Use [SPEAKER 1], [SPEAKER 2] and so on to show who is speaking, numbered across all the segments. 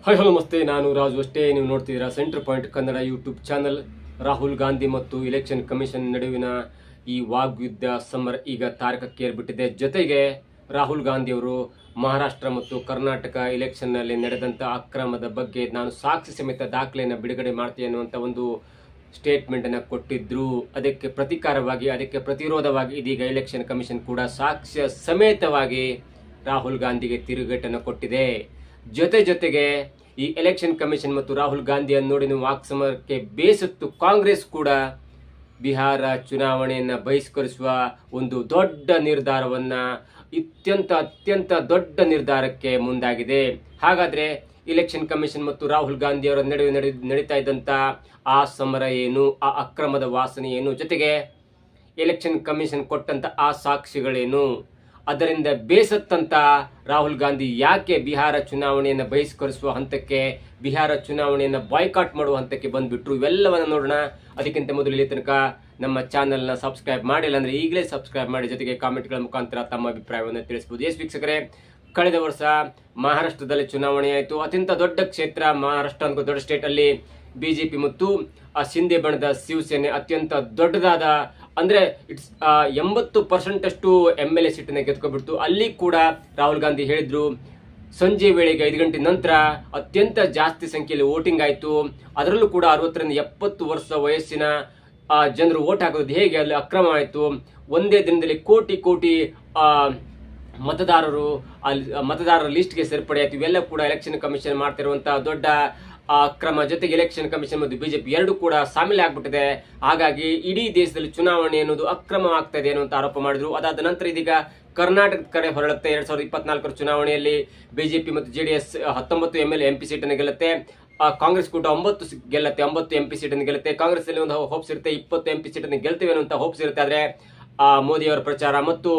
[SPEAKER 1] Hi hello ನಮಸ್ತೆ, ನಾನು ರಾಜು ಅಷ್ಟೇ. ನೀವು ನೋಡ್ತಿದ್ದೀರಾ centre point Kannada YouTube channel. Rahul Gandhi ಮತ್ತು ಇಲೆಕ್ಷನ್ ಕಮಿಷನ್ ನಡುವಿನ ಈ ವಾಗ್ಯುದ್ಧ ಸಮರ ಈಗ ತಾರಕಕ್ಕೇರ್ಬಿಟ್ಟಿದೆ. ಜೊತೆಗೆ ರಾಹುಲ್ ಗಾಂಧಿ ಅವರು ಮಹಾರಾಷ್ಟ್ರ ಮತ್ತು ಕರ್ನಾಟಕ ಇಲೆಕ್ಷನ್ ನಲ್ಲಿ ನಡೆದಂತ ಅಕ್ರಮದ ಬಗ್ಗೆ ನಾನು ಸಾಕ್ಷಿ ಸಮೇತ ದಾಖಲೆಯನ್ನು ಬಿಡುಗಡೆ ಮಾಡ್ತೀನಿ ಅನ್ನುವಂತ ಒಂದು ಸ್ಟೇಟ್ಮೆಂಟ್ ಅನ್ನು ಕೊಟ್ಟಿದ್ರು. ಅದಕ್ಕೆ ಪ್ರತಿಕಾರವಾಗಿ, ಅದಕ್ಕೆ ಪ್ರತಿರೋಧವಾಗಿ ಇದೀಗ ಇಲೆಕ್ಷನ್ ಕಮಿಷನ್ ಕೂಡ ಸಾಕ್ಷ್ಯ ಸಮೇತವಾಗಿ ರಾಹುಲ್ ಗಾಂಧಿಗೆ ತಿರುಗೇಟನ್ನು ಕೊಟ್ಟಿದೆ. ಜೊತೆಗೆ ಈ ಎಲೆಕ್ಷನ್ ಕಮಿಷನ್ ಮತ್ತು ರಾಹುಲ್ ಗಾಂಧಿಯನ್ನು ನೋಡಿ ವಾಕ್ಸಮರಕ್ಕೆ ಬೇಸತ್ತು ಕಾಂಗ್ರೆಸ್ ಕೂಡ ಬಿಹಾರ ಚುನಾವಣೆಯನ್ನ ಬಹಿಷ್ಕರಿಸುವ ಒಂದು ದೊಡ್ಡ ನಿರ್ಧಾರವನ್ನ, ಅತ್ಯಂತ ದೊಡ್ಡ ನಿರ್ಧಾರಕ್ಕೆ ಮುಂದಾಗಿದೆ. ಹಾಗಾದ್ರೆ ಇಲೆಕ್ಷನ್ ಕಮಿಷನ್ ಮತ್ತು ರಾಹುಲ್ ಗಾಂಧಿ ಅವರ ನಡುವೆ ನಡೀತಾ ಇದ್ದಂತ ಆ ಸಮರ ಏನು, ಆ ಅಕ್ರಮದ ವಾಸನೆ ಏನು, ಜೊತೆಗೆ ಎಲೆಕ್ಷನ್ ಕಮಿಷನ್ ಕೊಟ್ಟಂತ ಆ ಸಾಕ್ಷಿಗಳೇನು, ಅದರಿಂದ ಬೇಸತ್ತಂತ ರಾಹುಲ್ ಗಾಂಧಿ ಯಾಕೆ ಬಿಹಾರ ಚುನಾವಣೆಯನ್ನು ಬಹಿಷ್ಕರಿಸುವ ಹಂತಕ್ಕೆ, ಬಿಹಾರ ಚುನಾವಣೆಯನ್ನು ಬಾಯ್ಕಾಟ್ ಮಾಡುವ ಹಂತಕ್ಕೆ ಬಂದ್ಬಿಟ್ರು, ಇವೆಲ್ಲವನ್ನ ನೋಡೋಣ. ಅದಕ್ಕಿಂತ ಮೊದಲು ಇಲ್ಲಿ ತನಕ ನಮ್ಮ ಚಾನೆಲ್ನ ಸಬ್ಸ್ಕ್ರೈಬ್ ಮಾಡಿಲ್ಲ ಅಂದ್ರೆ ಈಗಲೇ ಸಬ್ಸ್ಕ್ರೈಬ್ ಮಾಡಿ, ಜೊತೆಗೆ ಕಾಮೆಂಟ್ಗಳ ಮುಖಾಂತರ ತಮ್ಮ ಅಭಿಪ್ರಾಯವನ್ನು ತಿಳಿಸಬಹುದು. ಎಸ್ ವೀಕ್ಷಕರೇ, ಕಳೆದ ವರ್ಷ ಮಹಾರಾಷ್ಟ್ರದಲ್ಲಿ ಚುನಾವಣೆ ಆಯಿತು. ಅತ್ಯಂತ ದೊಡ್ಡ ಕ್ಷೇತ್ರ ಮಹಾರಾಷ್ಟ್ರ ಅಂತ ದೊಡ್ಡ ಸ್ಟೇಟ್. ಅಲ್ಲಿ ಬಿಜೆಪಿ ಮತ್ತು ಶಿಂದೆ ಬಣದ ಶಿವಸೇನೆ ಅತ್ಯಂತ ದೊಡ್ಡದಾದ, ಅಂದ್ರೆ ಇಟ್ಸ್ 80% ಅಷ್ಟು MLA ಸೀಟನ್ನ ಗೆದ್ಕೊಬಿಡ್ತು. ಅಲ್ಲಿ ಕೂಡ ರಾಹುಲ್ ಗಾಂಧಿ ಹೇಳಿದ್ರು, ಸಂಜೆ ವೇಳೆಗೆ 5 ಗಂಟೆ ನಂತರ ಅತ್ಯಂತ ಜಾಸ್ತಿ ಸಂಖ್ಯೆಯಲ್ಲಿ ವೋಟಿಂಗ್ ಆಯ್ತು. ಅದರಲ್ಲೂ ಕೂಡ 60ರಿಂದ 70 ವರ್ಷ ವಯಸ್ಸಿನ ಜನರು ವೋಟ್ ಹಾಕೋದು ಹೇಗೆ, ಅಲ್ಲಿ ಅಕ್ರಮ ಆಯ್ತು. ಒಂದೇ ದಿನದಲ್ಲಿ ಕೋಟಿ ಮತದಾರರ ಲಿಸ್ಟ್ಗೆ ಸೇರ್ಪಡೆ ಆಯ್ತು. ಇವೆಲ್ಲ ಕೂಡ ಎಲೆಕ್ಷನ್ ಕಮಿಷನ್ ಮಾಡ್ತಿರುವಂತಹ ದೊಡ್ಡ ಅಕ್ರಮ. ಜೊತೆಗೆ ಎಲೆಕ್ಷನ್ ಕಮಿಷನ್ ಮತ್ತು ಬಿಜೆಪಿ ಎರಡು ಕೂಡ ಸಾಮಿಲ್ ಆಗ್ಬಿಟ್ಟಿದೆ. ಹಾಗಾಗಿ ಇಡೀ ದೇಶದಲ್ಲಿ ಚುನಾವಣೆ ಅನ್ನೋದು ಅಕ್ರಮ ಆಗ್ತಾ ಇದೆ ಅನ್ನುವಂತ ಆರೋಪ ಮಾಡಿದ್ರು. ಅದಾದ ನಂತರ ಇದೀಗ ಕರ್ನಾಟಕದ ಕಡೆ ಹೊರಳುತ್ತೆ. 2024 ಚುನಾವಣೆಯಲ್ಲಿ ಬಿಜೆಪಿ ಮತ್ತು JDS 19 MLA MP ಸೀಟನ್ನು ಗೆಲ್ಲುತ್ತೆ. ಕಾಂಗ್ರೆಸ್ ಕೂಡ 9 ಗೆಲ್ಲುತ್ತೆ, 9 MP ಸೀಟನ್ನು ಗೆಲ್ಲುತ್ತೆ. ಕಾಂಗ್ರೆಸ್ ಅಲ್ಲಿ ಒಂದು ಹೋಪ್ಸ್ ಇರುತ್ತೆ, 20 MP ಸೀಟನ್ನು ಗೆಲ್ತೇವೆ ಅನ್ನುವಂತ ಹೋಪ್ಸ್ ಇರುತ್ತೆ. ಆದ್ರೆ ಮೋದಿ ಅವರ ಪ್ರಚಾರ ಮತ್ತು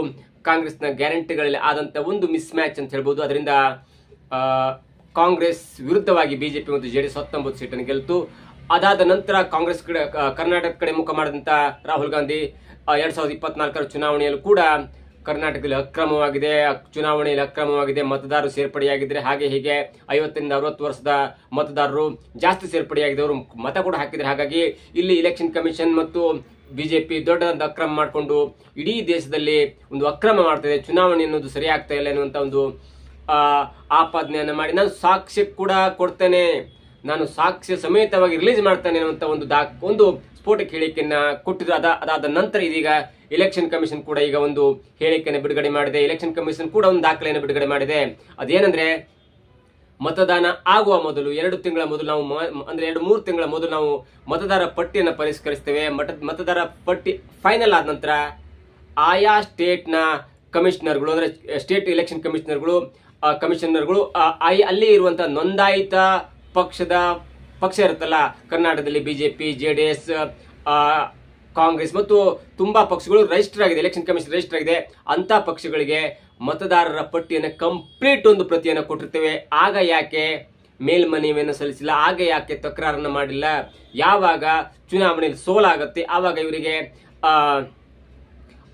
[SPEAKER 1] ಕಾಂಗ್ರೆಸ್ನ ಗ್ಯಾರಂಟಿಗಳಲ್ಲಿ ಆದಂತ ಒಂದು ಮಿಸ್ ಮ್ಯಾಚ್ ಅಂತ ಹೇಳ್ಬೋದು. ಅದರಿಂದ ಕಾಂಗ್ರೆಸ್ ವಿರುದ್ಧವಾಗಿ ಬಿಜೆಪಿ ಮತ್ತು JDS 19 ಸೀಟನ್ನು ಗೆಲ್ತು. ಅದಾದ ನಂತರ ಕಾಂಗ್ರೆಸ್ ಕಡೆ, ಕರ್ನಾಟಕ ಕಡೆ ಮುಖ ಮಾಡಿದಂತ ರಾಹುಲ್ ಗಾಂಧಿ 2024 ಚುನಾವಣೆಯಲ್ಲೂ ಕೂಡ ಕರ್ನಾಟಕದಲ್ಲಿ ಚುನಾವಣೆಯಲ್ಲಿ ಅಕ್ರಮವಾಗಿದೆ, ಮತದಾರರು ಸೇರ್ಪಡೆಯಾಗಿದ್ರೆ ಹಾಗೆ ಹೀಗೆ 50ರಿಂದ 60 ವರ್ಷದ ಮತದಾರರು ಜಾಸ್ತಿ ಸೇರ್ಪಡೆಯಾಗಿದ್ದವರು ಮತ ಕೂಡ ಹಾಕಿದ್ರೆ. ಹಾಗಾಗಿ ಇಲ್ಲಿ ಇಲೆಕ್ಷನ್ ಕಮಿಷನ್ ಮತ್ತು ಬಿಜೆಪಿ ದೊಡ್ಡದಾದ ಅಕ್ರಮ ಮಾಡಿಕೊಂಡು ಇಡೀ ದೇಶದಲ್ಲಿ ಒಂದು ಅಕ್ರಮ ಮಾಡ್ತಿದೆ, ಚುನಾವಣೆ ಅನ್ನೋದು ಸರಿ ಆಗ್ತಾ ಇಲ್ಲ ಅನ್ನುವಂತ ಒಂದು ಆಪಾದನೆಯನ್ನ ಮಾಡಿ, ನಾನು ಸಾಕ್ಷ್ಯ ಕೂಡ ಕೊಡ್ತೇನೆ, ನಾನು ಸಾಕ್ಷ್ಯ ಸಮೇತವಾಗಿ ರಿಲೀಸ್ ಮಾಡ್ತೇನೆ ಅನ್ನುವಂತ ಒಂದು ಸ್ಫೋಟಕ ಹೇಳಿಕೆಯನ್ನ ಕೊಟ್ಟಿದ್ರು. ಅದಾದ ನಂತರ ಇದೀಗ ಎಲೆಕ್ಷನ್ ಕಮಿಷನ್ ಕೂಡ ಈಗ ಒಂದು ಹೇಳಿಕೆಯನ್ನು ಬಿಡುಗಡೆ ಮಾಡಿದೆ. ಎಲೆಕ್ಷನ್ ಕಮಿಷನ್ ಕೂಡ ಒಂದು ದಾಖಲೆಯನ್ನು ಬಿಡುಗಡೆ ಮಾಡಿದೆ. ಅದೇನಂದ್ರೆ, ಮತದಾನ ಆಗುವ ಮೊದಲು 2 ತಿಂಗಳ ಮೊದಲು ನಾವು, ಅಂದ್ರೆ 2-3 ತಿಂಗಳ ಮೊದಲು ನಾವು ಮತದಾರ ಪಟ್ಟಿಯನ್ನು ಪರಿಷ್ಕರಿಸ್ತೇವೆ. ಮತದಾರ ಪಟ್ಟಿ ಫೈನಲ್ ಆದ ನಂತರ ಆಯಾ ಸ್ಟೇಟ್ ನ ಕಮಿಷನರ್ಗಳು, ಅಂದ್ರೆ ಸ್ಟೇಟ್ ಎಲೆಕ್ಷನ್ ಕಮಿಷನರ್ಗಳು ಅಲ್ಲಿ ಇರುವಂತಹ ನೋಂದಾಯಿತ ಪಕ್ಷ ಇರುತ್ತಲ್ಲ, ಕರ್ನಾಟಕದಲ್ಲಿ ಬಿಜೆಪಿ, JDS, ಕಾಂಗ್ರೆಸ್ ಮತ್ತು ತುಂಬಾ ಪಕ್ಷಗಳು ರಿಜಿಸ್ಟರ್ ಆಗಿದೆ, ಎಲೆಕ್ಷನ್ ಕಮಿಷನ್ ರಿಜಿಸ್ಟರ್ ಆಗಿದೆ. ಅಂತ ಪಕ್ಷಗಳಿಗೆ ಮತದಾರರ ಪಟ್ಟಿಯನ್ನು ಕಂಪ್ಲೀಟ್ ಒಂದು ಪ್ರತಿಯನ್ನು ಕೊಟ್ಟಿರ್ತೇವೆ. ಆಗ ಯಾಕೆ ಮೇಲ್ಮನವಿಯನ್ನು ಸಲ್ಲಿಸಿಲ್ಲ, ಆಗ ಯಾಕೆ ತಕರಾರನ್ನ ಮಾಡಿಲ್ಲ, ಯಾವಾಗ ಚುನಾವಣೆಯಲ್ಲಿ ಸೋಲಾಗುತ್ತೆ ಆವಾಗ ಇವರಿಗೆ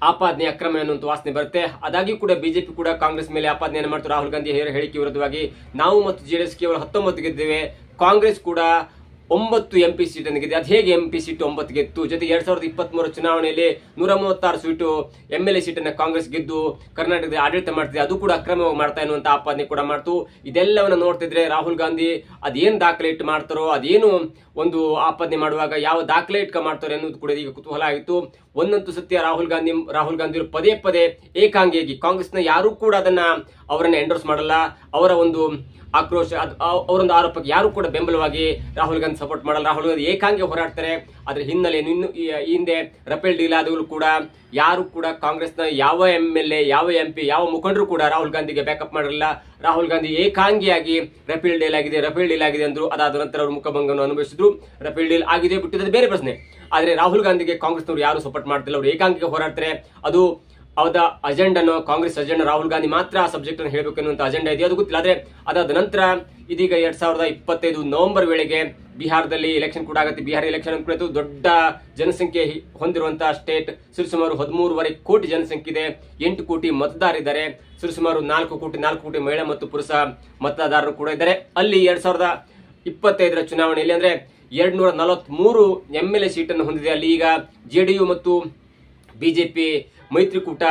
[SPEAKER 1] ಆಪಾದನೆ ಅಕ್ರಮ ಅನ್ನುವಂತ ವಾಸನೆ ಬರುತ್ತೆ. ಆದಾಗ್ಯೂ ಕೂಡ ಬಿಜೆಪಿ ಕೂಡ ಕಾಂಗ್ರೆಸ್ ಮೇಲೆ ಆಪಾದನೆಯನ್ನು ಮಾಡ್ತಾರೆ. ರಾಹುಲ್ ಗಾಂಧಿ ಹೇಳಿಕೆ ವಿರುದ್ಧವಾಗಿ ನಾವು ಮತ್ತು JDS ಕೇವಲ 19 ಗೆದ್ದಿದ್ದೇವೆ, ಕಾಂಗ್ರೆಸ್ ಕೂಡ 9 MP ಸೀಟನ್ನು ಗೆದ್ದೆ, ಅದು ಹೇಗೆ MP ಸೀಟು 9 ಗೆದ್ದು. ಜೊತೆಗೆ 2023 ಚುನಾವಣೆಯಲ್ಲಿ 136 ಸೀಟು MLA ಸೀಟನ್ನು ಕಾಂಗ್ರೆಸ್ ಗೆದ್ದು ಕರ್ನಾಟಕದಲ್ಲಿ ಆಡಳಿತ ಮಾಡ್ತಿದೆ, ಅದು ಕೂಡ ಅಕ್ರಮವಾಗಿ ಮಾಡ್ತಾ ಎನ್ನುವಂತ ಆಪಾದನೆ ಕೂಡ ಮಾಡ್ತು. ಇದೆಲ್ಲವನ್ನ ನೋಡ್ತಿದ್ರೆ ರಾಹುಲ್ ಗಾಂಧಿ ಅದೇನು ದಾಖಲೆ ಇಟ್ಟು ಮಾಡ್ತಾರೋ, ಅದೇನು ಒಂದು ಆಪಾದನೆ ಮಾಡುವಾಗ ಯಾವ ದಾಖಲೆ ಇಟ್ಕ ಮಾಡ್ತಾರೆ ಅನ್ನೋದು ಕೂಡ ಈಗ ಕುತೂಹಲ ಆಗಿತ್ತು. ಒಂದಂತೂ ಸತ್ಯ, ರಾಹುಲ್ ಗಾಂಧಿ ಪದೇ ಏಕಾಂಗಿಯಾಗಿ ಕಾಂಗ್ರೆಸ್ನ ಯಾರು ಕೂಡ ಅವರನ್ನ ಎಂಡೋರ್ಸ್ ಮಾಡಲ್ಲ. ಅವರ ಒಂದು ಆಕ್ರೋಶ, ಅವರೊಂದು ಆರೋಪಕ್ಕೆ ಯಾರು ಕೂಡ ಬೆಂಬಲವಾಗಿ ರಾಹುಲ್ ಗಾಂಧಿ ಸಪೋರ್ಟ್ ಮಾಡಲ್ಲ. ರಾಹುಲ್ ಗಾಂಧಿ ಏಕಾಂಗಿ ಹೋರಾಡ್ತಾರೆ. ಅದ್ರ ಹಿನ್ನೆಲೆ ಈ ಹಿಂದೆ ರಫೇಲ್ ಡೀಲ್ ಆದವರು ಕೂಡ ಯಾರು ಕೂಡ ಕಾಂಗ್ರೆಸ್ನ ಯಾವ MLA, ಯಾವ MP, ಯಾವ ಮುಖಂಡರು ಕೂಡ ರಾಹುಲ್ ಗಾಂಧಿಗೆ ಬ್ಯಾಕಪ್ ಮಾಡಿರಲಿಲ್ಲ. ರಾಹುಲ್ ಗಾಂಧಿ ಏಕಾಂಗಿಯಾಗಿ ರಫೇಲ್ ಡೀಲ್ ಆಗಿದೆ ಅಂದ್ರು. ಅದಾದ ನಂತರ ಅವರು ಮುಖಭಂಗವನ್ನು ಅನುಭವಿಸಿದ್ರು. ರಫೇಲ್ ಡೀಲ್ ಆಗಿದೆ ಬಿಟ್ಟಿದ್ದು ಬೇರೆ ಪ್ರಶ್ನೆ. ಆದ್ರೆ ರಾಹುಲ್ ಗಾಂಧಿಗೆ ಕಾಂಗ್ರೆಸ್ನವರು ಯಾರು ಸಪೋರ್ಟ್ ಮಾಡ್ತಿಲ್ಲ, ಅವರು ಏಕಾಂಗಿಗೆ ಹೋರಾಡ್ತಾರೆ. ಅದು ಅವದ ಅಜೆಂಡನೋ ಕಾಂಗ್ರೆಸ್ ಅಜೆಂಡಾ ರಾಹುಲ್ ಗಾಂಧಿ ಮಾತ್ರ ಆ ಸಬ್ಜೆಕ್ಟ್ ಅನ್ನು ಹೇಳಬೇಕು ಅನ್ನುವಂತ ಅಜೆಂಡಾ ಇದೆಯೋ ಅದು ಗೊತ್ತಿಲ್ಲ. ಆದ್ರೆ ಅದಾದ ನಂತರ ಇದೀಗ 2025 ನವೆಂಬರ್ ವೇಳೆಗೆ ಬಿಹಾರದಲ್ಲಿ ಎಲೆಕ್ಷನ್ ಕೂಡ ಆಗುತ್ತೆ. ಬಿಹಾರ ಎಲೆಕ್ಷನ್ ಕುರಿತು ದೊಡ್ಡ ಜನಸಂಖ್ಯೆ ಹೊಂದಿರುವಂತಹ ಸ್ಟೇಟ್, ಸರಿಸುಮಾರು 13.5 ಕೋಟಿ ಜನಸಂಖ್ಯೆ ಇದೆ, 8 ಕೋಟಿ ಮತದಾರರಿದ್ದಾರೆ, ಸರಿಸುಮಾರು 4 ಕೋಟಿ ಮಹಿಳಾ ಮತ್ತು ಪುರುಷ ಮತದಾರರು ಕೂಡ ಇದ್ದಾರೆ. ಅಲ್ಲಿ 2025 ಚುನಾವಣೆಯಲ್ಲಿ ಅಂದ್ರೆ 243 MLA ಸೀಟನ್ನು ಹೊಂದಿದೆ. ಅಲ್ಲಿ ಈಗ ಜೆಡಿಯು ಮತ್ತು ಬಿಜೆಪಿ ಮೈತ್ರಿಕೂಟ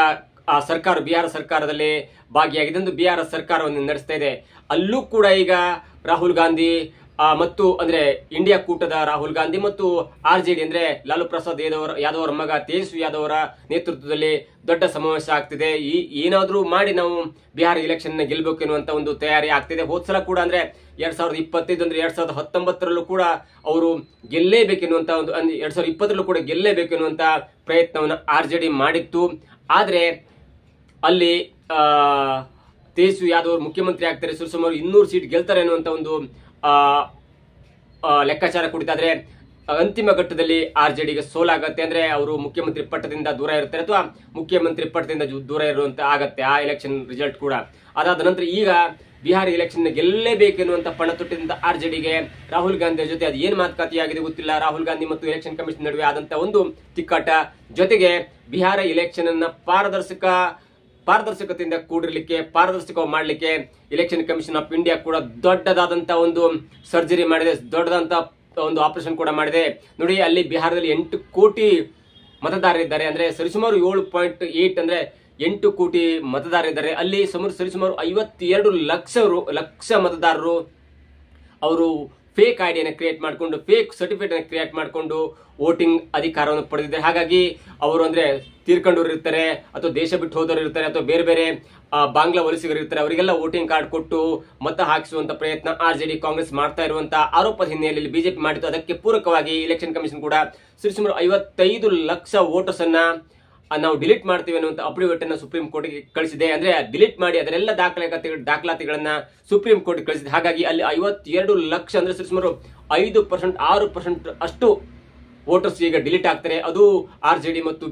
[SPEAKER 1] ಆ ಸರ್ಕಾರ ಬಿಹಾರ ಸರ್ಕಾರದಲ್ಲಿ ಭಾಗಿಯಾಗಿದೆ ಎಂದು ಬಿಹಾರ ಸರ್ಕಾರವನ್ನು ನಡೆಸ್ತಾ ಇದೆ. ಅಲ್ಲೂ ಕೂಡ ಈಗ ರಾಹುಲ್ ಗಾಂಧಿ ಮತ್ತು ಅಂದ್ರೆ ಇಂಡಿಯಾ ಕೂಟದ ರಾಹುಲ್ ಗಾಂಧಿ ಮತ್ತು RJD ಅಂದ್ರೆ ಲಾಲು ಪ್ರಸಾದ್ ಯಾದವ್ ಅವರ ಮಗ ತೇಜಸ್ವಿ ಯಾದವ್ ಅವರ ನೇತೃತ್ವದಲ್ಲಿ ದೊಡ್ಡ ಸಮಾವೇಶ ಆಗ್ತಿದೆ. ಏನಾದ್ರೂ ಮಾಡಿ ನಾವು ಬಿಹಾರ ಎಲೆಕ್ಷನ್ ಗೆಲ್ಲಬೇಕು ಎನ್ನುವಂತ ಒಂದು ತಯಾರಿ ಆಗ್ತಿದೆ. ಹೋದ್ಸಲ ಕೂಡ ಅಂದ್ರೆ 2025 ಅಂದ್ರೆ 2019 ಕೂಡ ಅವರು ಗೆಲ್ಲೇಬೇಕೆನ್ನುವಂತ ಒಂದು 2020 ಕೂಡ ಗೆಲ್ಲೇಬೇಕೆನ್ನುವಂತ ಪ್ರಯತ್ನವನ್ನು RJD ಮಾಡಿತ್ತು. ಆದ್ರೆ ಅಲ್ಲಿ ತೇಜಸ್ವಿ ಯಾದವ್ ಅವರು ಮುಖ್ಯಮಂತ್ರಿ ಆಗ್ತಾರೆ, ಸುಮಾರು 200 ಸೀಟ್ ಗೆಲ್ತಾರೆ ಅನ್ನುವಂತ ಒಂದು ಲೆಕ್ಕಾಚಾರ ಕುಡಿತಾದ್ರೆ ಅಂತಿಮ ಘಟ್ಟದಲ್ಲಿ RJDಗೆ ಸೋಲಾಗತ್ತೆ. ಅಂದ್ರೆ ಅವರು ಮುಖ್ಯಮಂತ್ರಿ ಪಟ್ಟದಿಂದ ದೂರ ಇರ್ತಾರೆ ಅಥವಾ ಮುಖ್ಯಮಂತ್ರಿ ಪಟ್ಟದಿಂದ ದೂರ ಇರುವಂತ ಆಗತ್ತೆ ಆ ಎಲೆಕ್ಷನ್ ರಿಸಲ್ಟ್ ಕೂಡ. ಅದಾದ ನಂತರ ಈಗ ಬಿಹಾರ ಎಲೆಕ್ಷನ್ ಗೆಲ್ಲೇಬೇಕೆನ್ನುವಂತ ಪಣತೊಟ್ಟಿನಿಂದ RJDಗೆ ರಾಹುಲ್ ಗಾಂಧಿ ಜೊತೆ ಅದು ಏನ್ ಮಾತುಕತೆಯಾಗಿದೆ ಗೊತ್ತಿಲ್ಲ. ರಾಹುಲ್ ಗಾಂಧಿ ಮತ್ತು ಎಲೆಕ್ಷನ್ ಕಮಿಷನ್ ನಡುವೆ ಆದಂತ ಒಂದು ತಿಕ್ಕಾಟ, ಜೊತೆಗೆ ಬಿಹಾರ ಎಲೆಕ್ಷನ್ ಅನ್ನ ಪಾರದರ್ಶಕತೆಯಿಂದ ಕೂಡಿರ್ಲಿಕ್ಕೆ, ಪಾರದರ್ಶಕ ಮಾಡಲಿಕ್ಕೆ ಎಲೆಕ್ಷನ್ ಕಮಿಷನ್ ಆಫ್ ಇಂಡಿಯಾ ಕೂಡ ದೊಡ್ಡದಾದಂತ ಒಂದು ಸರ್ಜರಿ ಮಾಡಿದೆ, ದೊಡ್ಡದಂತ ಒಂದು ಆಪರೇಷನ್ ಕೂಡ ಮಾಡಿದೆ. ನೋಡಿ, ಅಲ್ಲಿ ಬಿಹಾರದಲ್ಲಿ 8 ಕೋಟಿ ಮತದಾರರಿದ್ದಾರೆ, ಅಂದ್ರೆ ಸರಿಸುಮಾರು 7.8 ಅಂದ್ರೆ 8 ಕೋಟಿ ಮತದಾರರಿದ್ದಾರೆ. ಅಲ್ಲಿ ಸರಿಸುಮಾರು 52 ಲಕ್ಷ ಮತದಾರರು ಅವರು ಫೇಕ್ ಐಡಿಯನ್ನು ಕ್ರಿಯೇಟ್ ಮಾಡಿಕೊಂಡು, ಫೇಕ್ ಸರ್ಟಿಫಿಕೇಟ್ ಅನ್ನು ಕ್ರಿಯೇಟ್ ಮಾಡಿಕೊಂಡು ವೋಟಿಂಗ್ ಅಧಿಕಾರವನ್ನು ಪಡೆದಿದ್ದಾರೆ. ಹಾಗಾಗಿ ಅವರು ಅಂದ್ರೆ ತೀರ್ಕೊಂಡವ್ರು ಇರ್ತಾರೆ, ಅಥವಾ ದೇಶ ಬಿಟ್ಟು ಹೋದವರು ಇರ್ತಾರೆ, ಅಥವಾ ಬೇರೆ ಬೇರೆ ಬಾಂಗ್ಲಾ ವಲಸಿಗರು ಇರ್ತಾರೆ, ಅವರಿಗೆಲ್ಲ ವೋಟಿಂಗ್ ಕಾರ್ಡ್ ಕೊಟ್ಟು ಮತ ಹಾಕಿಸುವಂತ ಪ್ರಯತ್ನ RJD ಕಾಂಗ್ರೆಸ್ ಮಾಡ್ತಾ ಇರುವಂತ ಆರೋಪದ ಹಿನ್ನೆಲೆಯಲ್ಲಿ ಬಿಜೆಪಿ ಮಾಡಿತ್ತು. ಅದಕ್ಕೆ ಪೂರಕವಾಗಿ ಎಲೆಕ್ಷನ್ ಕಮಿಷನ್ ಕೂಡ ಸರಿಸುಮಾರು 55 ಲಕ್ಷ ವೋಟರ್ಸ್ ಅನ್ನ ನಾವು ಡಿಲೀಟ್ ಮಾಡ್ತೀವಿ ಅನ್ನುವಂತ ಅಫಿಡವಿಟ್ ಅನ್ನು ಸುಪ್ರೀಂ ಕೋರ್ಟ್ಗೆ ಕಳಿಸಿದೆ. ಅಂದ್ರೆ ಡಿಲೀಟ್ ಮಾಡಿ ಅದರೆಲ್ಲ ದಾಖಲಾತಿಗಳನ್ನ ಸುಪ್ರೀಂ ಕೋರ್ಟ್ ಕಳಿಸಿದೆ. ಹಾಗಾಗಿ ಅಲ್ಲಿ 52 ಲಕ್ಷ ಅಂದ್ರೆ ಸುಮಾರು 5% 6% ಅಷ್ಟು ವೋಟರ್ಸ್ ಈಗ ಡಿಲೀಟ್ ಆಗ್ತಾರೆ. ಅದು RJD ಮತ್ತು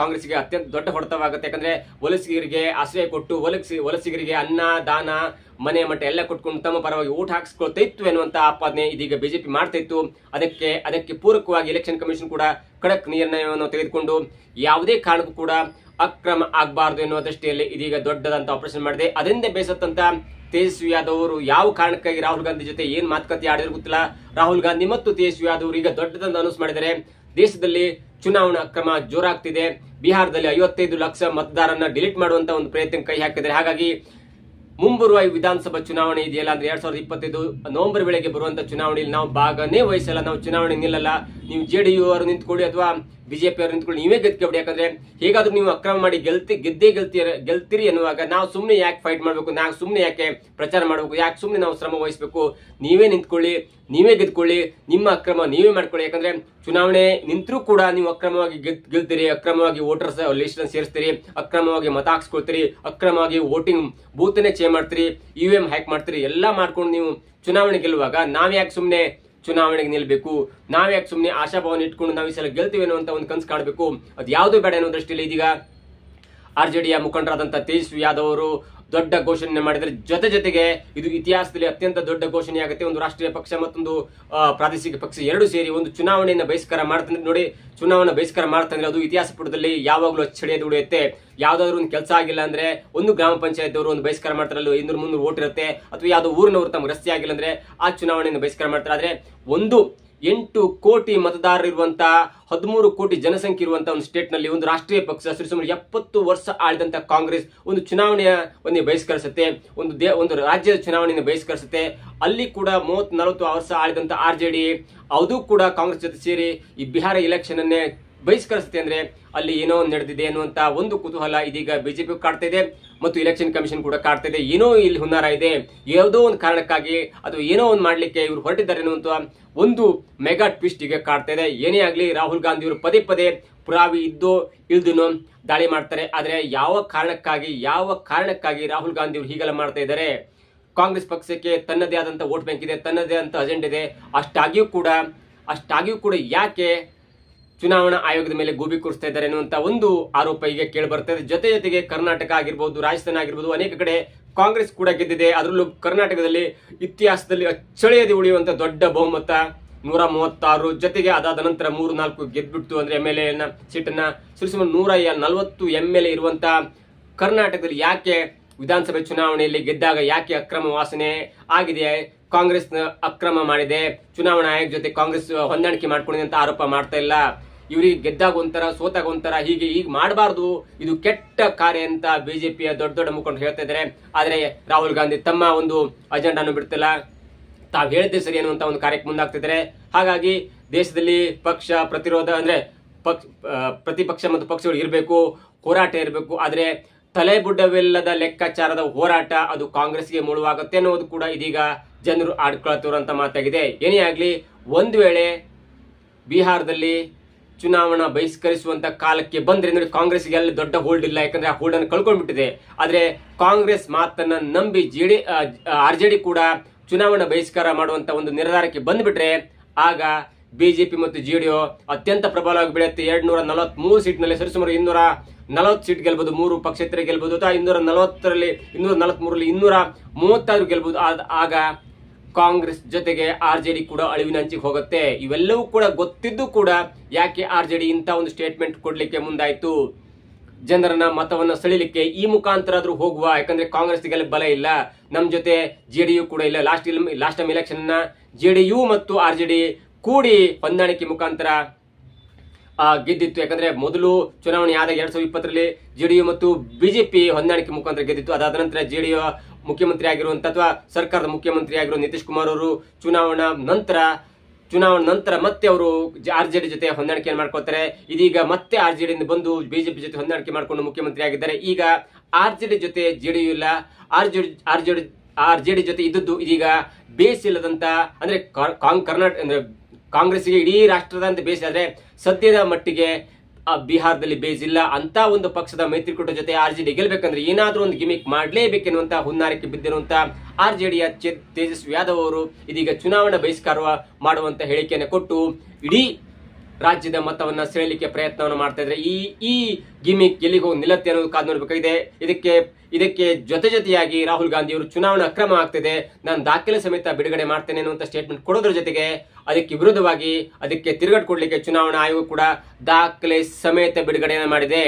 [SPEAKER 1] ಕಾಂಗ್ರೆಸ್ಗೆ ಅತ್ಯಂತ ದೊಡ್ಡ ಹೊಡೆತವಾಗುತ್ತೆ. ಯಾಕಂದ್ರೆ ವಲಸಿಗರಿಗೆ ಆಶ್ರಯ ಕೊಟ್ಟು ವಲಸಿಗರಿಗೆ ಅನ್ನ ದಾನ ಮನೆ ಮಠ ಎಲ್ಲ ಕೊಟ್ಕೊಂಡು ತಮ್ಮ ಪರವಾಗಿ ಓಟ್ ಹಾಕಿಸ್ಕೊಳ್ತಾ ಇತ್ತು ಎನ್ನುವಂತ ಆಪಾದನೆ ಇದೀಗ ಬಿಜೆಪಿ ಮಾಡ್ತಾ ಇತ್ತು. ಅದಕ್ಕೆ ಪೂರಕವಾಗಿ ಎಲೆಕ್ಷನ್ ಕಮಿಷನ್ ಕೂಡ ಖಡಕ್ ನಿರ್ಣಯವನ್ನು ತೆಗೆದುಕೊಂಡು ಯಾವುದೇ ಕಾರಣಕ್ಕೂ ಕೂಡ ಅಕ್ರಮ ಆಗಬಾರದು ಎನ್ನುವ ದೃಷ್ಟಿಯಲ್ಲಿ ಇದೀಗ ದೊಡ್ಡದಂತ ಆಪರೇಷನ್ ಮಾಡಿದೆ. ಅದರಿಂದ ಬೇಸತ್ತಂತ ತೇಜಸ್ವಿ ಯಾದವ್ ಅವರು ಯಾವ ಕಾರಣಕ್ಕಾಗಿ ರಾಹುಲ್ ಗಾಂಧಿ ಜೊತೆ ಏನ್ ಮಾತುಕತೆ ಆಡಿದ್ರು ಗೊತ್ತಿಲ್ಲ. ರಾಹುಲ್ ಗಾಂಧಿ ಮತ್ತು ತೇಜಸ್ವಿ ಯಾದವ್ ಅವರು ಈಗ ದೊಡ್ಡದಂತ ಅನೌನ್ಸ್ ಮಾಡಿದ್ದಾರೆ. ದೇಶದಲ್ಲಿ ಚುನಾವಣಾ ಅಕ್ರಮ ಜೋರಾಗ್ತಿದೆ, ಬಿಹಾರದಲ್ಲಿ 55 ಲಕ್ಷ ಮತದಾರರನ್ನ ಡಿಲೀಟ್ ಮಾಡುವಂತ ಒಂದು ಪ್ರಯತ್ನ ಕೈ ಹಾಕಿದ್ದಾರೆ. ಹಾಗಾಗಿ ಮುಂಬರುವ ವಿಧಾನಸಭಾ ಚುನಾವಣೆ ಇದೆಯಲ್ಲ, ಅಂದ್ರೆ 2025 ನವೆಂಬರ್ ವೇಳೆಗೆ ಬರುವಂತ ಚುನಾವಣೆಯಲ್ಲಿ ನಾವು ಭಾಗನೇ ವಹಿಸಲ್ಲ, ನಾವು ಚುನಾವಣೆ ನಿಲ್ಲಲ್ಲ, ನೀವು JDU ಅವರು ನಿಂತ್ಕೊಳ್ಳಿ ಅಥವಾ ಬಿಜೆಪಿ ಅವರು ನಿಂತ್ಕೊಳ್ಳಿ, ನೀವೇ ಗೆದ್ಕೊಬಿಡಿ. ಯಾಕಂದ್ರೆ ಹೇಗಾದ್ರೂ ನೀವು ಅಕ್ರಮ ಮಾಡಿ ಗೆಲ್ತೀರಿ ಎನ್ನುವಾಗ ನಾವು ಸುಮ್ಮನೆ ಯಾಕೆ ಫೈಟ್ ಮಾಡ್ಬೇಕು, ನಾವು ಸುಮ್ಮನೆ ಯಾಕೆ ಪ್ರಚಾರ ಮಾಡಬೇಕು, ಯಾಕೆ ಸುಮ್ಮನೆ ನಾವು ಶ್ರಮ ವಹಿಸಬೇಕು, ನೀವೇ ನಿಂತ್ಕೊಳ್ಳಿ, ನೀವೇ ಗೆದ್ಕೊಳ್ಳಿ, ನಿಮ್ಮ ಅಕ್ರಮ ನೀವೇ ಮಾಡ್ಕೊಳ್ಳಿ. ಯಾಕಂದ್ರೆ ಚುನಾವಣೆ ನಿಂತರೂ ಕೂಡ ನೀವು ಅಕ್ರಮವಾಗಿ ಗೆಲ್ತೀರಿ, ಅಕ್ರಮವಾಗಿ ವೋಟರ್ಸ್ ಲಿಸ್ಟ್ ಸೇರಿಸ್ತೀರಿ, ಅಕ್ರಮವಾಗಿ ಮತ ಹಾಕ್ಸ್ಕೊಳ್ತೀರಿ, ಅಕ್ರಮವಾಗಿ ವೋಟಿಂಗ್ ಬೂತ್ನೇ ಚೇಂಜ್ ಮಾಡ್ತೀರಿ, EVM ಹ್ಯಾಕ್ ಮಾಡ್ತೀರಿ, ಎಲ್ಲ ಮಾಡ್ಕೊಂಡು ನೀವು ಚುನಾವಣೆ ಗೆಲ್ಲುವಾಗ ನಾವ್ಯಾಕೆ ಸುಮ್ಮನೆ ಚುನಾವಣೆಗೆ ನಿಲ್ಬೇಕು, ನಾವ್ಯಾಕೆ ಸುಮ್ಮನೆ ಆಶಾಭಾವನೆ ಇಟ್ಕೊಂಡು ನಾವು ಈ ಸಲ ಗೆಲ್ತೀವಿ ಅನ್ನುವಂತ ಒಂದು ಕನಸು ಕಾಣಬೇಕು. ಅದು ಯಾವುದೂ ಬೇಡ ಅನ್ನೋ ದೃಷ್ಟಿಯಲ್ಲಿ ಇದೀಗ RJDಯ ಮುಖಂಡರಾದಂತ ತೇಜಸ್ವಿ ಯಾದವ್ ಅವರು ದೊಡ್ಡ ಘೋಷಣೆ ಮಾಡಿದರೆ. ಜೊತೆಗೆ ಇದು ಇತಿಹಾಸದಲ್ಲಿ ಅತ್ಯಂತ ದೊಡ್ಡ ಘೋಷಣೆ ಆಗುತ್ತೆ. ಒಂದು ರಾಷ್ಟ್ರೀಯ ಪಕ್ಷ ಮತ್ತೊಂದು ಪ್ರಾದೇಶಿಕ ಪಕ್ಷ ಎರಡು ಸೇರಿ ಒಂದು ಚುನಾವಣೆಯನ್ನು ಬಹಿಷ್ಕಾರ ಮಾಡ್ತಂದ್ರೆ, ನೋಡಿ, ಚುನಾವಣೆ ಬಹಿಷ್ಕಾರ ಮಾಡ್ತಂದ್ರೆ ಅದು ಇತಿಹಾಸ ಪುಟದಲ್ಲಿ ಯಾವಾಗಲೂ ಅಚ್ಚಳಿಯದು ಉಳಿಯುತ್ತೆ. ಯಾವ್ದಾದ್ರು ಒಂದು ಕೆಲಸ ಆಗಿಲ್ಲ ಅಂದ್ರೆ ಒಂದು ಗ್ರಾಮ ಪಂಚಾಯತ್ ಅವರು ಒಂದು ಬಹಿಷ್ಕಾರ ಮಾಡ್ತಾರೆ, 200-300 ವೋಟ್ ಇರುತ್ತೆ, ಅಥವಾ ಯಾವ್ದೋ ಊರಿನವರು ತಮ್ಮ ರಸ್ತೆ ಆಗಿಲ್ಲ ಅಂದ್ರೆ ಆ ಚುನಾವಣೆಯನ್ನು ಬಹಿಷ್ಕಾರ ಮಾಡ್ತಾರೆ. ಆದ್ರೆ ಒಂದು 8 ಕೋಟಿ ಮತದಾರರಿರುವಂತ 13 ಕೋಟಿ ಜನಸಂಖ್ಯೆ ಇರುವಂತ ಒಂದು ಸ್ಟೇಟ್ ನಲ್ಲಿ ಒಂದು ರಾಷ್ಟ್ರೀಯ ಪಕ್ಷ ಸುಮಾರು 70 ವರ್ಷ ಆಳಿದಂತ ಕಾಂಗ್ರೆಸ್ ಒಂದು ಚುನಾವಣೆಯನ್ನು ಬಹಿಷ್ಕರಿಸುತ್ತೆ, ಒಂದು ರಾಜ್ಯದ ಚುನಾವಣೆಯನ್ನು ಬಹಿಷ್ಕರಿಸುತ್ತೆ. ಅಲ್ಲಿ ಕೂಡ 30-40 ವರ್ಷ ಆಳಿದಂತ RJD ಅದು ಕೂಡ ಕಾಂಗ್ರೆಸ್ ಜೊತೆ ಸೇರಿ ಈ ಬಿಹಾರ ಎಲೆಕ್ಷನ್ ಅನ್ನೇ ಬಹಿಷ್ಕರಿಸುತ್ತೆ. ಅಂದ್ರೆ ಅಲ್ಲಿ ಏನೋ ನಡೆದಿದೆ ಅನ್ನುವಂತ ಒಂದು ಕುತೂಹಲ ಇದೀಗ ಬಿಜೆಪಿ ಕಾಡ್ತಾ ಇದೆ ಮತ್ತು ಎಲೆಕ್ಷನ್ ಕಮಿಷನ್ ಕೂಡ ಕಾಡ್ತಾ ಇದೆ. ಏನೋ ಇಲ್ಲಿ ಹುನ್ನಾರ ಇದೆ, ಯಾವುದೋ ಒಂದು ಕಾರಣಕ್ಕಾಗಿ ಅಥವಾ ಏನೋ ಒಂದು ಮಾಡ್ಲಿಕ್ಕೆ ಇವರು ಹೊರಟಿದ್ದಾರೆ ಅನ್ನುವಂತ ಒಂದು ಮೆಗಾ ಟ್ವಿಸ್ಟ್ ಈಗ ಕಾಡ್ತಾ ಇದೆ. ಏನೇ ಆಗ್ಲಿ ರಾಹುಲ್ ಗಾಂಧಿ ಅವರು ಪದೇ ಪುರಾವಿ ಇದ್ದೋ ಇಲ್ದಿನೋ ದಾಳಿ ಮಾಡ್ತಾರೆ. ಆದ್ರೆ ಯಾವ ಕಾರಣಕ್ಕಾಗಿ ರಾಹುಲ್ ಗಾಂಧಿ ಅವರು ಹೀಗೆಲ್ಲ ಮಾಡ್ತಾ ಇದ್ದಾರೆ? ಕಾಂಗ್ರೆಸ್ ಪಕ್ಷಕ್ಕೆ ತನ್ನದೇ ಆದಂತ ವೋಟ್ ಬ್ಯಾಂಕ್ ಇದೆ, ತನ್ನದೇ ಆದಂತ ಅಜೆಂಡಾ ಇದೆ. ಅಷ್ಟಾಗಿಯೂ ಕೂಡ ಯಾಕೆ ಚುನಾವಣಾ ಆಯೋಗದ ಮೇಲೆ ಗೂಬಿ ಕೂರಿಸ್ತಾ ಇದ್ದಾರೆ ಅನ್ನುವಂತ ಒಂದು ಆರೋಪ ಈಗ ಕೇಳಿ ಬರ್ತಾ ಇದೆ. ಜೊತೆಗೆ ಕರ್ನಾಟಕ ಆಗಿರ್ಬೋದು, ರಾಜಸ್ಥಾನ ಆಗಿರ್ಬೋದು, ಅನೇಕ ಕಡೆ ಕಾಂಗ್ರೆಸ್ ಕೂಡ ಗೆದ್ದಿದೆ. ಅದರಲ್ಲೂ ಕರ್ನಾಟಕದಲ್ಲಿ ಇತಿಹಾಸದಲ್ಲಿ ಅಚ್ಚಳಿಯದೆ ಉಳಿಯುವಂತ ದೊಡ್ಡ ಬಹುಮತ 136, ಜೊತೆಗೆ ಅದಾದ ನಂತರ 3-4 ಗೆದ್ಬಿಟ್ಟು ಅಂದ್ರೆ MLA ಸೀಟನ್ನ ಸುರಿಸುಮಾರು 140 MLA ಇರುವಂತ ಕರ್ನಾಟಕದಲ್ಲಿ ಯಾಕೆ ವಿಧಾನಸಭೆ ಚುನಾವಣೆಯಲ್ಲಿ ಗೆದ್ದಾಗ ಯಾಕೆ ಅಕ್ರಮ ವಾಸನೆ ಆಗಿದೆ, ಕಾಂಗ್ರೆಸ್ ಅಕ್ರಮ ಮಾಡಿದೆ, ಚುನಾವಣಾ ಆಯೋಗ ಜೊತೆ ಕಾಂಗ್ರೆಸ್ ಹೊಂದಾಣಿಕೆ ಮಾಡ್ಕೊಂಡಿದೆ ಅಂತ ಆರೋಪ ಮಾಡ್ತಾ ಇಲ್ಲ. ಇವರಿಗೆ ಗೆದ್ದಾಗ ಒಂಥರ ಸೋತಾಗ ಒಂಥರ ಹೀಗೆ ಮಾಡಬಾರ್ದು, ಇದು ಕೆಟ್ಟ ಕಾರ್ಯ ಅಂತ ಬಿಜೆಪಿಯ ದೊಡ್ಡ ಮುಖಂಡರು ಹೇಳ್ತಾ ಇದ್ದಾರೆ. ಆದ್ರೆ ರಾಹುಲ್ ಗಾಂಧಿ ತಮ್ಮ ಒಂದು ಅಜೆಂಡಾನು ಬಿಡ್ತಿಲ್ಲ, ತಾವು ಹೇಳಿದ್ದೆ ಸರಿ ಅನ್ನುವಂತ ಒಂದು ಕಾರ್ಯಕ್ಕೆ ಮುಂದಾಗ್ತಿದ್ದಾರೆ. ಹಾಗಾಗಿ ದೇಶದಲ್ಲಿ ಪಕ್ಷ ಪ್ರತಿರೋಧ ಅಂದ್ರೆ ಪ್ರತಿಪಕ್ಷ ಮತ್ತು ಪಕ್ಷಗಳು ಇರಬೇಕು, ಹೋರಾಟ ಇರಬೇಕು. ಆದ್ರೆ ತಲೆಬುಡ್ಡವಿಲ್ಲದ ಲೆಕ್ಕಾಚಾರದ ಹೋರಾಟ ಅದು ಕಾಂಗ್ರೆಸ್ಗೆ ಮುಳುವಾಗುತ್ತೆ ಅನ್ನೋದು ಕೂಡ ಇದೀಗ ಜನರು ಆಡ್ಕೊಳ್ತಿರುವಂತ ಮಾತಾಗಿದೆ. ಏನೇ ಆಗ್ಲಿ, ಒಂದು ವೇಳೆ ಬಿಹಾರದಲ್ಲಿ ಚುನಾವಣಾ ಬಹಿಷ್ಕರಿಸುವಂತ ಕಾಲಕ್ಕೆ ಬಂದ್ರೆ ನೋಡಿ, ಕಾಂಗ್ರೆಸ್ಗೆ ಅಲ್ಲಿ ದೊಡ್ಡ ಹೋಲ್ಡ್ ಇಲ್ಲ, ಯಾಕಂದ್ರೆ ಆ ಹೋಲ್ಡ್ ಅನ್ನು ಕಳ್ಕೊಂಡ್ಬಿಟ್ಟಿದೆ. ಆದ್ರೆ ಕಾಂಗ್ರೆಸ್ ಮಾತನ್ನ ನಂಬಿ RJD ಕೂಡ ಚುನಾವಣಾ ಬಹಿಷ್ಕಾರ ಮಾಡುವಂತ ಒಂದು ನಿರ್ಧಾರಕ್ಕೆ ಬಂದ್ಬಿಟ್ರೆ ಆಗ ಬಿಜೆಪಿ ಮತ್ತು JDU ಅತ್ಯಂತ ಪ್ರಬಲವಾಗಿ ಬೆಳೆಯುತ್ತೆ. 243 ಸೀಟ್ನಲ್ಲಿ ಸರಿಸುಮಾರು 240 ಸೀಟ್ ಗೆಲ್ಬಹುದು, 3 ಪಕ್ಷೇತರ ಗೆಲ್ಬಹುದು, ಅಥವಾ 243ರಲ್ಲಿ 236 ಗೆಲ್ಬಹುದು. ಆಗ ಕಾಂಗ್ರೆಸ್ ಜೊತೆಗೆ RJD ಕೂಡ ಅಳಿವಿನ ಅಂಚಿಗೆ ಹೋಗುತ್ತೆ. ಇವೆಲ್ಲವೂ ಕೂಡ ಗೊತ್ತಿದ್ದು ಕೂಡ ಯಾಕೆ RJD ಇಂತ ಒಂದು ಸ್ಟೇಟ್ಮೆಂಟ್ ಕೊಡ್ಲಿಕ್ಕೆ ಮುಂದಾಯ್ತು, ಜನರನ್ನ ಮತವನ್ನ ಸೆಳಿಲಿಕ್ಕೆ ಈ ಮುಖಾಂತರ ಆದ್ರೂ ಹೋಗುವ, ಯಾಕಂದ್ರೆ ಕಾಂಗ್ರೆಸ್ಗೆ ಬಲ ಇಲ್ಲ, ನಮ್ ಜೊತೆ JDU ಕೂಡ ಇಲ್ಲ. ಲಾಸ್ಟ್ ಟೈಮ್ ಎಲೆಕ್ಷನ್ JDU ಮತ್ತು RJD ಕೂಡಿ ಹೊಂದಾಣಿಕೆ ಮುಖಾಂತರ ಗೆದ್ದಿತ್ತು. ಯಾಕಂದ್ರೆ ಮೊದಲು ಚುನಾವಣೆ ಆದಾಗ 2020ರಲ್ಲಿ JDU ಮತ್ತು ಬಿಜೆಪಿ ಹೊಂದಾಣಿಕೆ ಮುಖಾಂತರ ಗೆದ್ದಿತ್ತು. ಅದಾದ ನಂತರ JDU ಮುಖ್ಯಮಂತ್ರಿ ಆಗಿರುವಂತ ಅಥವಾ ಸರ್ಕಾರದ ಮುಖ್ಯಮಂತ್ರಿ ಆಗಿರುವ ನಿತೀಶ್ ಕುಮಾರ್ ಅವರು ಚುನಾವಣಾ ನಂತರ ಮತ್ತೆ ಅವರು RJD ಜೊತೆ ಹೊಂದಾಣಿಕೆಯನ್ನು ಮಾಡ್ಕೊಳ್ತಾರೆ. ಇದೀಗ ಮತ್ತೆ RJD ಇಂದ ಬಂದು ಬಿಜೆಪಿ ಜೊತೆ ಹೊಂದಾಣಿಕೆ ಮಾಡ್ಕೊಂಡು ಮುಖ್ಯಮಂತ್ರಿ ಆಗಿದ್ದಾರೆ. ಈಗ RJD ಜೊತೆ JDU ಇಲ್ಲ, RJD ಜೊತೆ ಇದ್ದದ್ದು ಇದೀಗ ಬೇಸ್ ಇಲ್ಲದಂತ ಅಂದ್ರೆ ಕರ್ನಾಟಕ ಅಂದ್ರೆ ಕಾಂಗ್ರೆಸ್ಗೆ ಇಡೀ ರಾಷ್ಟ್ರದಂತೆ ಬೇಸ್ ಆದ್ರೆ ಸದ್ಯದ ಮಟ್ಟಿಗೆ ಬಿಹಾರದಲ್ಲಿ ಬೇಸ್ ಇಲ್ಲ. ಅಂತ ಒಂದು ಪಕ್ಷದ ಮೈತ್ರಿಕೂಟ ಜೊತೆ RJD ಗೆಲ್ಬೇಕಂದ್ರೆ ಏನಾದ್ರೂ ಒಂದು ಗಿಮಿಕ್ ಮಾಡ್ಲೇಬೇಕೆನ್ನುವಂತ ಹುನ್ನಾರಕ್ಕೆ ಬಿದ್ದಿರುವಂತ RJDಯ ತೇಜಸ್ವಿ ಯಾದವ್ ಅವರು ಇದೀಗ ಚುನಾವಣಾ ಬಹಿಷ್ಕಾರ ಮಾಡುವಂತ ಹೇಳಿಕೆಯನ್ನು ಕೊಟ್ಟು ಇಡೀ ರಾಜ್ಯದ ಮತವನ್ನ ಸೆಳೆಯಲಿಕ್ಕೆ ಪ್ರಯತ್ನವನ್ನು ಮಾಡ್ತಾ ಇದ್ರೆ ಈ ಗಿಮಿಕ್ ಎಲ್ಲಿಗೆ ಹೋಗಿ ನಿಲ್ಲತ್ತೆ ಅನ್ನೋದು ಕಾದು ನೋಡಬೇಕಾಗಿದೆ. ಇದಕ್ಕೆ ಜೊತೆಯಾಗಿ ರಾಹುಲ್ ಗಾಂಧಿ ಅವರು ಚುನಾವಣಾ ಅಕ್ರಮ ಆಗ್ತಿದೆ, ನಾನು ದಾಖಲೆ ಸಮೇತ ಬಿಡುಗಡೆ ಮಾಡ್ತೇನೆ ಅನ್ನುವಂತ ಸ್ಟೇಟ್ಮೆಂಟ್ ಕೊಡೋದ್ರ ಜೊತೆಗೆ ಅದಕ್ಕೆ ವಿರುದ್ಧವಾಗಿ ಅದಕ್ಕೆ ತಿರುಗೇಟು ಕೊಡ್ಲಿಕ್ಕೆ ಚುನಾವಣಾ ಆಯೋಗ ಕೂಡ ದಾಖಲೆ ಸಮೇತ ಬಿಡುಗಡೆಯನ್ನು ಮಾಡಿದೆ.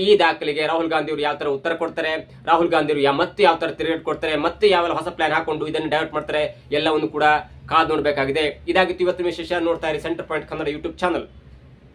[SPEAKER 1] ಈ ದಾಖಲೆಗೆ ರಾಹುಲ್ ಗಾಂಧಿ ಅವರು ಯಾವ ತರ ಉತ್ತರ ಕೊಡ್ತಾರೆ, ರಾಹುಲ್ ಗಾಂಧಿ ಅವರು ಮತ್ತೆ ಯಾವ ತರ ತಿರುಗೇಟು ಕೊಡ್ತಾರೆ, ಮತ್ತೆ ಯಾವ ಹೊಸ ಪ್ಲಾನ್ ಹಾಕೊಂಡು ಇದನ್ನು ಡೈವರ್ಟ್ ಮಾಡ್ತಾರೆ, ಎಲ್ಲವನ್ನು ಕೂಡ ಕಾದು ನೋಡಬೇಕಾಗಿದೆ. ಇದಾಗಿತ್ತು ಇವತ್ತಿನ ವಿಶೇಷ. ನೋಡ್ತಾ ಇರಿ centre point Kannada YouTube channel.